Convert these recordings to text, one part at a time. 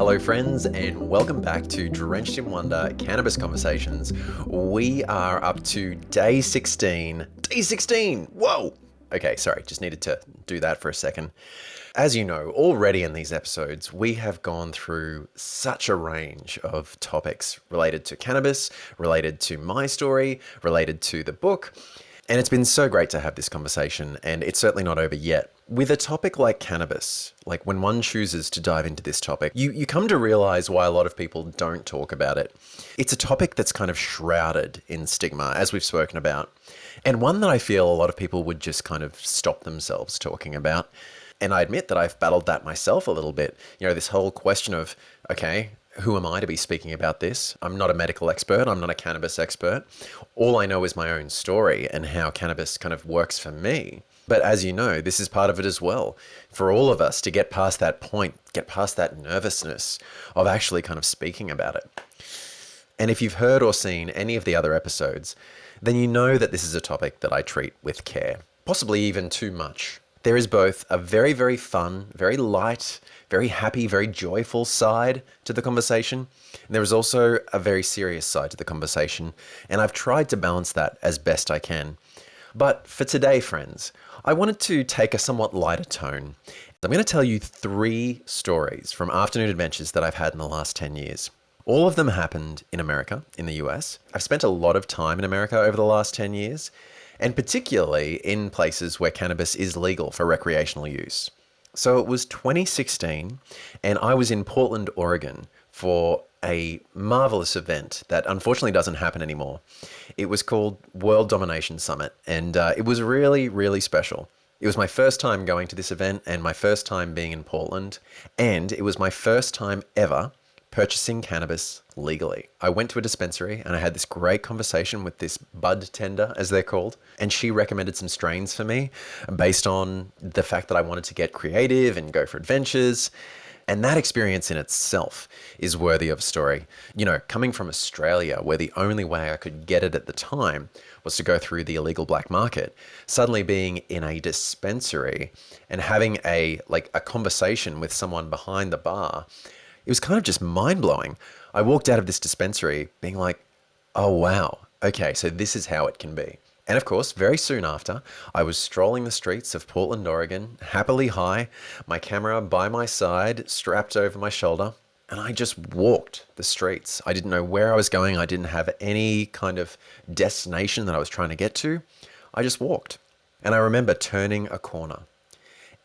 Hello friends, and welcome back to Drenched in Wonder Cannabis Conversations. We are up to day 16. Day 16! Whoa! Okay, sorry, just needed to do that for a second. As you know, already in these episodes, we have gone through such a range of topics related to cannabis, related to my story, related to the book. And it's been so great to have this conversation, and it's certainly not over yet. With a topic like cannabis, like when one chooses to dive into this topic, you come to realize why a lot of people don't talk about it. It's a topic that's kind of shrouded in stigma, as we've spoken about, and one that I feel a lot of people would just kind of stop themselves talking about. And I admit that I've battled that myself a little bit. You know, this whole question of, okay, who am I to be speaking about this? I'm not a medical expert. I'm not a cannabis expert. All I know is my own story and how cannabis kind of works for me. But as you know, this is part of it as well. For all of us to get past that point, get past that nervousness of actually kind of speaking about it. And if you've heard or seen any of the other episodes, then you know that this is a topic that I treat with care, possibly even too much. There is both a very, very fun, very light, very happy, very joyful side to the conversation. And there is also a very serious side to the conversation. And I've tried to balance that as best I can. But for today, friends, I wanted to take a somewhat lighter tone. I'm going to tell you 3 stories from afternoon adventures that I've had in the last 10 years. All of them happened in America, in the US. I've spent a lot of time in America over the last 10 years. And particularly in places where cannabis is legal for recreational use. So it was 2016, and I was in Portland, Oregon for a marvelous event that unfortunately doesn't happen anymore. It was called World Domination Summit, and it was really, really special. It was my first time going to this event and my first time being in Portland, and it was my first time ever purchasing cannabis legally. I went to a dispensary and I had this great conversation with this bud tender, as they're called, and she recommended some strains for me based on the fact that I wanted to get creative and go for adventures. And that experience in itself is worthy of a story. You know, coming from Australia, where the only way I could get it at the time was to go through the illegal black market, suddenly being in a dispensary and having a conversation with someone behind the bar, it was kind of just mind-blowing. I walked out of this dispensary being like, oh wow, okay, so this is how it can be. And of course, very soon after, I was strolling the streets of Portland, Oregon, happily high, my camera by my side, strapped over my shoulder, and I just walked the streets. I didn't know where I was going. I didn't have any kind of destination that I was trying to get to. I just walked. And I remember turning a corner,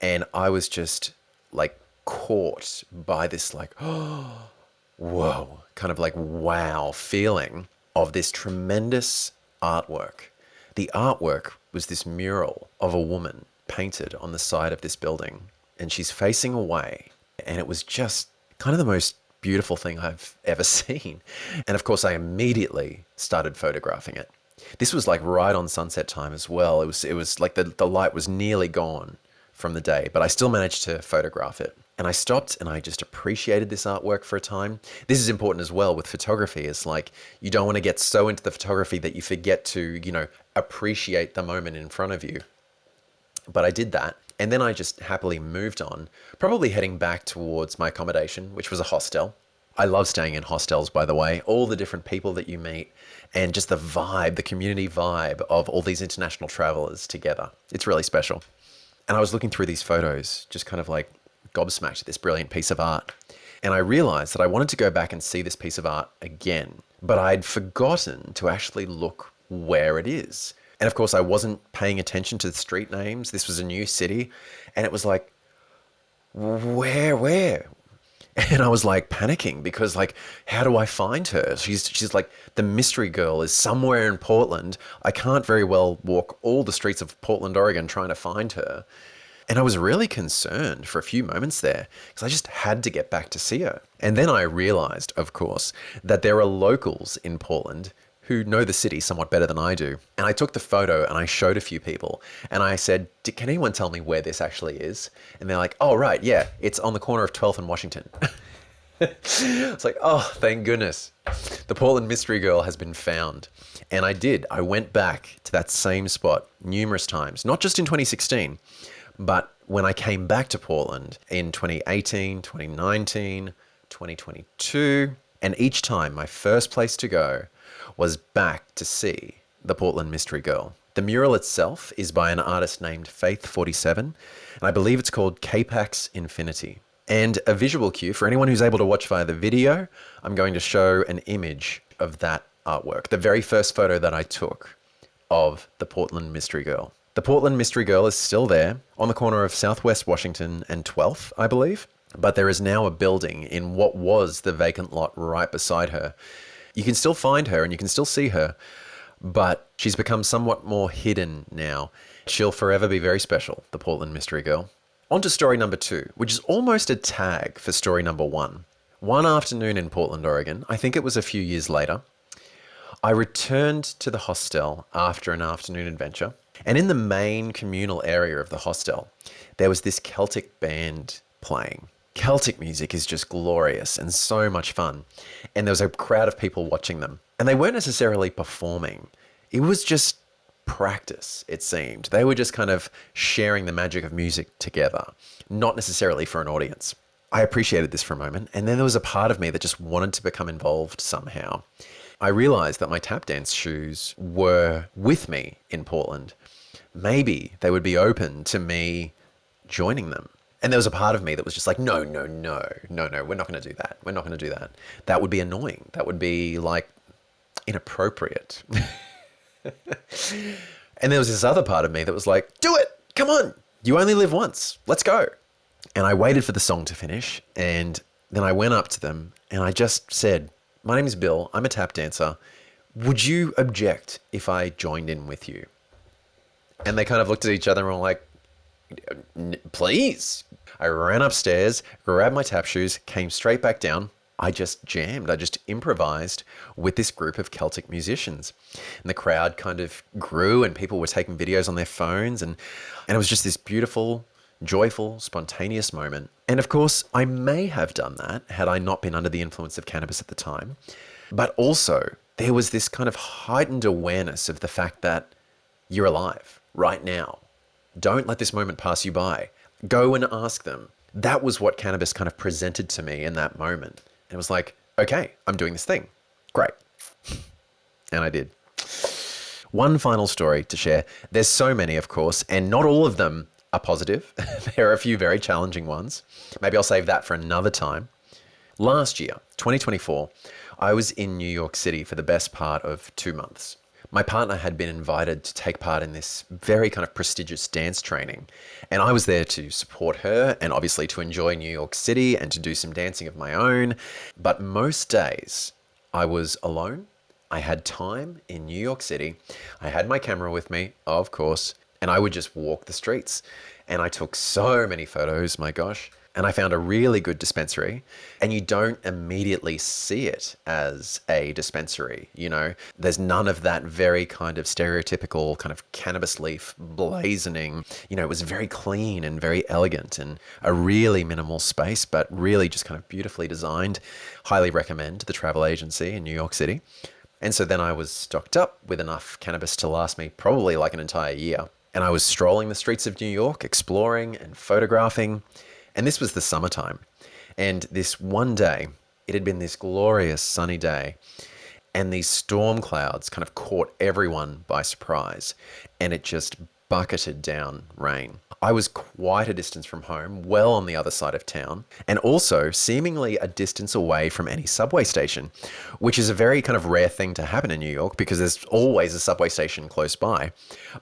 and I was just like caught by this like, oh, whoa, kind of like wow feeling of this tremendous artwork. The artwork was this mural of a woman painted on the side of this building, and she's facing away. And it was just kind of the most beautiful thing I've ever seen. And of course, I immediately started photographing it. This was like right on sunset time as well. It was like the light was nearly gone from the day, but I still managed to photograph it. And I stopped and I just appreciated this artwork for a time. This is important as well with photography. It's like you don't want to get so into the photography that you forget to, appreciate the moment in front of you. But I did that. And then I just happily moved on, probably heading back towards my accommodation, which was a hostel. I love staying in hostels, by the way, all the different people that you meet and just the vibe, the community vibe of all these international travelers together. It's really special. And I was looking through these photos, just kind of like gobsmacked at this brilliant piece of art. And I realized that I wanted to go back and see this piece of art again, but I'd forgotten to actually look where it is. And of course, I wasn't paying attention to the street names. This was a new city. And it was like, where? And I was like panicking because like, how do I find her? She's like, the mystery girl is somewhere in Portland. I can't very well walk all the streets of Portland, Oregon trying to find her. And I was really concerned for a few moments there because I just had to get back to see her. And then I realized, of course, that there are locals in Portland who know the city somewhat better than I do. And I took the photo and I showed a few people and I said, can anyone tell me where this actually is? And they're like, oh, right, yeah, it's on the corner of 12th and Washington. It's like, oh, thank goodness. The Portland mystery girl has been found. And I did. I went back to that same spot numerous times, not just in 2016, but when I came back to Portland in 2018, 2019, 2022. And each time, my first place to go was back to see the Portland Mystery Girl. The mural itself is by an artist named Faith47, and I believe it's called Capax Infinity. And a visual cue for anyone who's able to watch via the video, I'm going to show an image of that artwork, the very first photo that I took of the Portland Mystery Girl. The Portland Mystery Girl is still there on the corner of Southwest Washington and 12th, I believe. But there is now a building in what was the vacant lot right beside her. You can still find her and you can still see her, but she's become somewhat more hidden now. She'll forever be very special, the Portland Mystery Girl. On to story number 2, which is almost a tag for story number 1. One afternoon in Portland, Oregon, I think it was a few years later, I returned to the hostel after an afternoon adventure, and in the main communal area of the hostel, there was this Celtic band playing. Celtic music is just glorious and so much fun. And there was a crowd of people watching them. And they weren't necessarily performing. It was just practice, it seemed. They were just kind of sharing the magic of music together, not necessarily for an audience. I appreciated this for a moment. And then there was a part of me that just wanted to become involved somehow. I realized that my tap dance shoes were with me in Portland. Maybe they would be open to me joining them. And there was a part of me that was just like, no, we're not going to do that. We're not going to do that. That would be annoying. That would be like inappropriate. And there was this other part of me that was like, do it. Come on. You only live once. Let's go. And I waited for the song to finish. And then I went up to them and I just said, my name is Bill. I'm a tap dancer. Would you object if I joined in with you? And they kind of looked at each other and were like, please. I ran upstairs, grabbed my tap shoes, came straight back down. I just jammed. I just improvised with this group of Celtic musicians. And the crowd kind of grew and people were taking videos on their phones. And it was just this beautiful, joyful, spontaneous moment. And of course, I may have done that had I not been under the influence of cannabis at the time. But also, there was this kind of heightened awareness of the fact that you're alive right now. Don't let this moment pass you by. Go and ask them. That was what cannabis kind of presented to me in that moment. It was like, okay, I'm doing this thing. Great. And I did. One final story to share. There's so many, of course, and not all of them are positive. There are a few very challenging ones. Maybe I'll save that for another time. Last year, 2024, I was in New York City for the best part of 2 months. My partner had been invited to take part in this very kind of prestigious dance training. And I was there to support her and obviously to enjoy New York City and to do some dancing of my own. But most days I was alone. I had time in New York City. I had my camera with me, of course, and I would just walk the streets. And I took so many photos, my gosh. And I found a really good dispensary, and you don't immediately see it as a dispensary, you know? There's none of that very kind of stereotypical kind of cannabis leaf blazoning. You know, it was very clean and very elegant and a really minimal space, but really just kind of beautifully designed. Highly recommend the travel agency in New York City. And so then I was stocked up with enough cannabis to last me probably like an entire year. And I was strolling the streets of New York, exploring and photographing. And this was the summertime. And this one day, it had been this glorious sunny day. And these storm clouds kind of caught everyone by surprise. And it just bucketed down rain. I was quite a distance from home, well on the other side of town, and also seemingly a distance away from any subway station, which is a very kind of rare thing to happen in New York because there's always a subway station close by.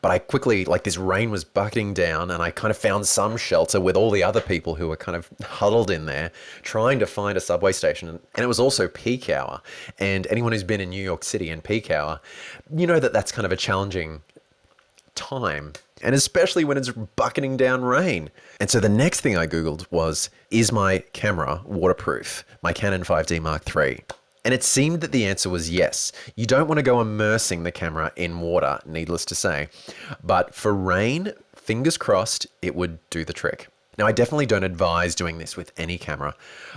But I quickly, like this rain was bucketing down and I kind of found some shelter with all the other people who were kind of huddled in there trying to find a subway station. And it was also peak hour. And anyone who's been in New York City in peak hour, you know that that's kind of a challenging time, and especially when it's bucketing down rain. And so the next thing I Googled was, is my camera waterproof? My Canon 5D Mark III. And it seemed that the answer was yes. You don't want to go immersing the camera in water, needless to say. But for rain, fingers crossed, it would do the trick. Now, I definitely don't advise doing this with any camera,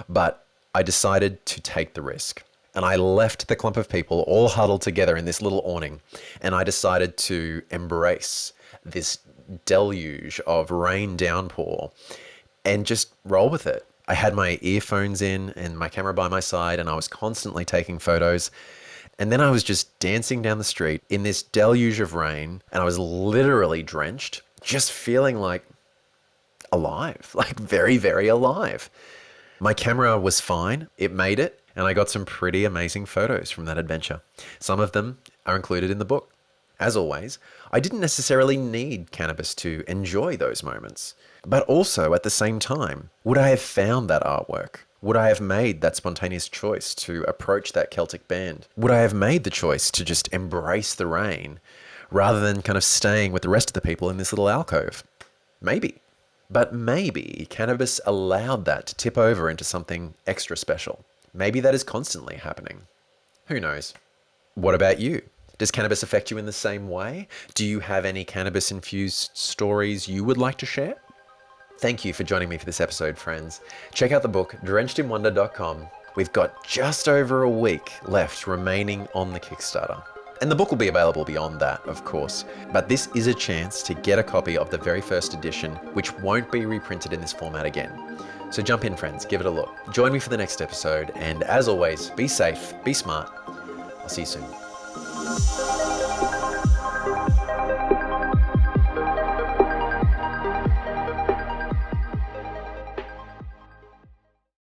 but I decided to take the risk. And I left the clump of people all huddled together in this little awning. And I decided to embrace this deluge of rain downpour and just roll with it. I had my earphones in and my camera by my side, and I was constantly taking photos. And then I was just dancing down the street in this deluge of rain, and I was literally drenched, just feeling like alive, like very, very alive. My camera was fine, it made it, and I got some pretty amazing photos from that adventure. Some of them are included in the book. As always, I didn't necessarily need cannabis to enjoy those moments. But also, at the same time, would I have found that artwork? Would I have made that spontaneous choice to approach that Celtic band? Would I have made the choice to just embrace the rain rather than kind of staying with the rest of the people in this little alcove? Maybe. But maybe cannabis allowed that to tip over into something extra special. Maybe that is constantly happening. Who knows? What about you? Does cannabis affect you in the same way? Do you have any cannabis-infused stories you would like to share? Thank you for joining me for this episode, friends. Check out the book, drenchedinwonder.com. We've got just over a week left remaining on the Kickstarter. And the book will be available beyond that, of course. But this is a chance to get a copy of the very first edition, which won't be reprinted in this format again. So jump in, friends, give it a look. Join me for the next episode, and as always, be safe, be smart. I'll see you soon.